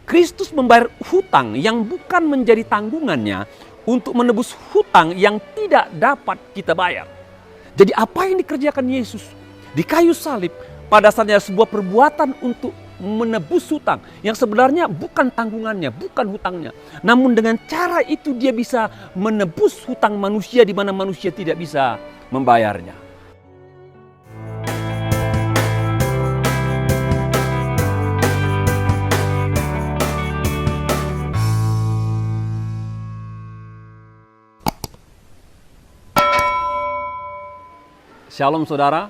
Kristus membayar hutang yang bukan menjadi tanggungannya untuk menebus hutang yang tidak dapat kita bayar. Jadi apa yang dikerjakan Yesus di kayu salib pada dasarnya sebuah perbuatan untuk menebus hutang yang sebenarnya bukan tanggungannya, bukan hutangnya. Namun dengan cara itu dia bisa menebus hutang manusia di mana manusia tidak bisa membayarnya. Shalom saudara,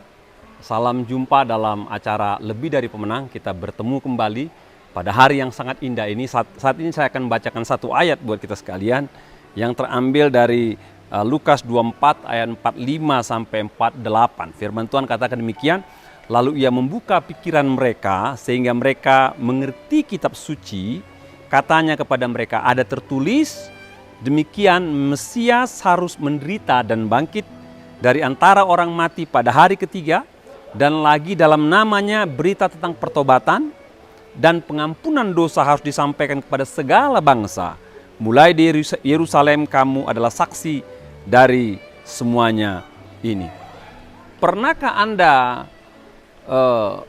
salam jumpa dalam acara Lebih Dari Pemenang. Kita bertemu kembali pada hari yang sangat indah ini. Saat ini saya akan membacakan satu ayat buat kita sekalian yang terambil dari Lukas 24 ayat 45 sampai 48. Firman Tuhan katakan demikian, lalu ia membuka pikiran mereka sehingga mereka mengerti kitab suci. Katanya kepada mereka, ada tertulis demikian, Mesias harus menderita dan bangkit dari antara orang mati pada hari ketiga, dan lagi dalam namanya berita tentang pertobatan dan pengampunan dosa harus disampaikan kepada segala bangsa. Mulai di Yerusalem kamu adalah saksi dari semuanya ini. Pernahkah Anda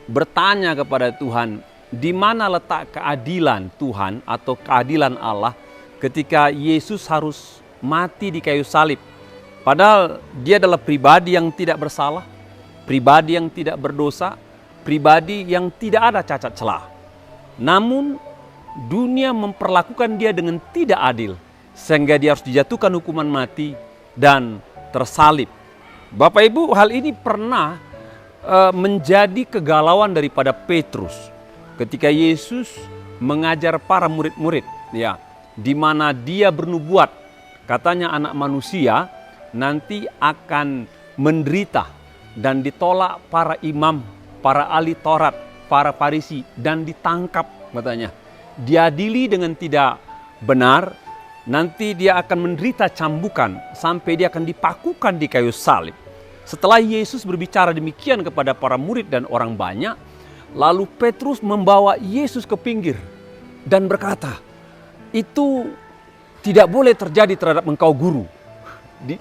bertanya kepada Tuhan, di mana letak keadilan Tuhan atau keadilan Allah ketika Yesus harus mati di kayu salib? Padahal dia adalah pribadi yang tidak bersalah, pribadi yang tidak berdosa, pribadi yang tidak ada cacat celah. Namun dunia memperlakukan dia dengan tidak adil, sehingga dia harus dijatuhkan hukuman mati dan tersalib. Bapak Ibu, hal ini pernah menjadi kegalauan daripada Petrus ketika Yesus mengajar para murid-murid, ya, di mana dia bernubuat, katanya anak manusia nanti akan menderita dan ditolak para imam, para ahli Taurat, para Farisi, dan ditangkap katanya. Diadili dengan tidak benar, nanti dia akan menderita cambukan sampai dia akan dipakukan di kayu salib. Setelah Yesus berbicara demikian kepada para murid dan orang banyak, lalu Petrus membawa Yesus ke pinggir dan berkata, itu tidak boleh terjadi terhadap engkau guru.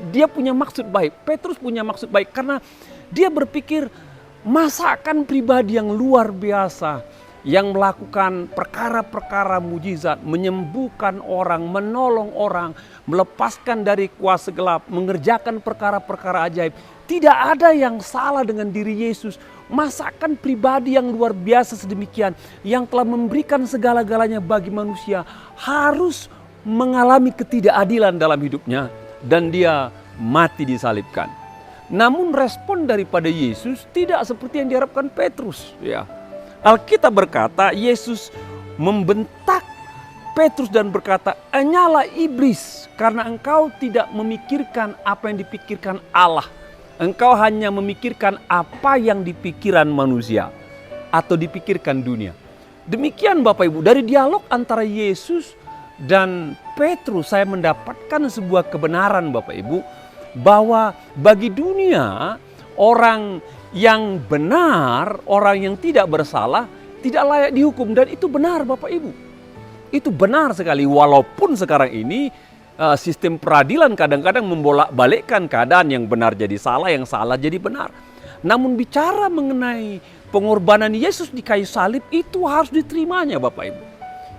Dia punya maksud baik, Petrus punya maksud baik karena dia berpikir masakan pribadi yang luar biasa yang melakukan perkara-perkara mujizat, menyembuhkan orang, menolong orang, melepaskan dari kuasa gelap, mengerjakan perkara-perkara ajaib. Tidak ada yang salah dengan diri Yesus. Masakan pribadi yang luar biasa sedemikian yang telah memberikan segala-galanya bagi manusia harus mengalami ketidakadilan dalam hidupnya. Dan dia mati disalibkan. Namun respon daripada Yesus tidak seperti yang diharapkan Petrus. Ya. Alkitab berkata Yesus membentak Petrus dan berkata, "Enyalah iblis, karena engkau tidak memikirkan apa yang dipikirkan Allah. Engkau hanya memikirkan apa yang dipikirkan manusia atau dipikirkan dunia." Demikian Bapak Ibu, dari dialog antara Yesus dan Petrus saya mendapatkan sebuah kebenaran Bapak Ibu, bahwa bagi dunia orang yang benar, orang yang tidak bersalah tidak layak dihukum, dan itu benar Bapak Ibu. Itu benar sekali, walaupun sekarang ini sistem peradilan kadang-kadang membolak-balikkan keadaan yang benar jadi salah, yang salah jadi benar. Namun bicara mengenai pengorbanan Yesus di kayu salib, itu harus diterimanya Bapak Ibu.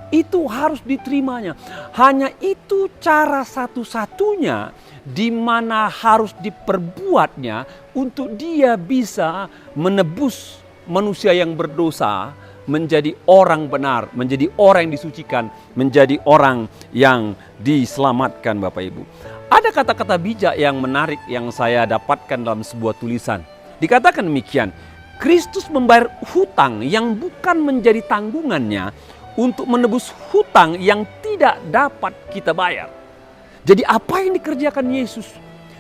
Itu harus diterimanya. Hanya itu cara satu-satunya di mana harus diperbuatnya untuk dia bisa menebus manusia yang berdosa menjadi orang benar, menjadi orang yang disucikan, menjadi orang yang diselamatkan Bapak Ibu. Ada kata-kata bijak yang menarik yang saya dapatkan dalam sebuah tulisan. Dikatakan demikian, Kristus membayar hutang yang bukan menjadi tanggungannya untuk menebus hutang yang tidak dapat kita bayar. Jadi apa yang dikerjakan Yesus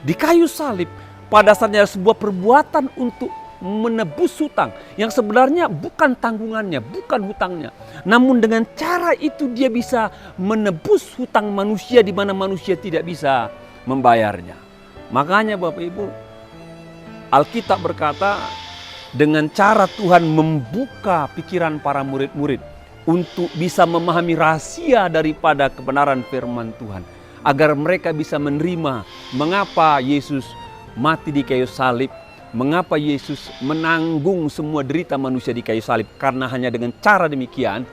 di kayu salib pada dasarnya sebuah perbuatan untuk menebus hutang yang sebenarnya bukan tanggungannya, bukan hutangnya. Namun dengan cara itu dia bisa menebus hutang manusia di mana manusia tidak bisa membayarnya. Makanya Bapak Ibu, Alkitab berkata dengan cara Tuhan membuka pikiran para murid-murid untuk bisa memahami rahasia daripada kebenaran firman Tuhan. Agar mereka bisa menerima mengapa Yesus mati di kayu salib, mengapa Yesus menanggung semua derita manusia di kayu salib. Karena hanya dengan cara demikian,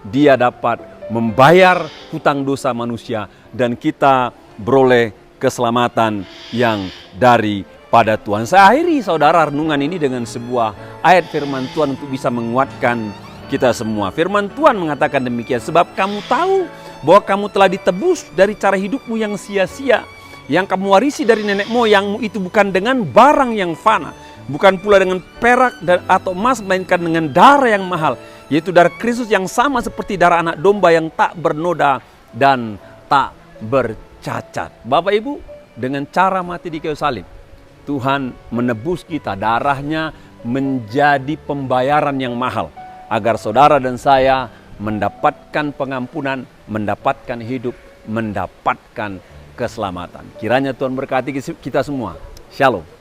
Dia dapat membayar hutang dosa manusia dan kita beroleh keselamatan yang daripada Tuhan. Saya akhiri saudara renungan ini dengan sebuah ayat firman Tuhan untuk bisa menguatkan kita semua. Firman Tuhan mengatakan demikian, sebab kamu tahu bahwa kamu telah ditebus dari cara hidupmu yang sia-sia, yang kamu warisi dari nenek moyangmu itu bukan dengan barang yang fana, bukan pula dengan perak atau emas, melainkan dengan darah yang mahal, yaitu darah Kristus yang sama seperti darah anak domba yang tak bernoda dan tak bercacat. Bapak Ibu, dengan cara mati di kayu salib, Tuhan menebus kita, darahnya menjadi pembayaran yang mahal, agar saudara dan saya mendapatkan pengampunan, mendapatkan hidup, mendapatkan keselamatan. Kiranya Tuhan berkati kita semua. Shalom.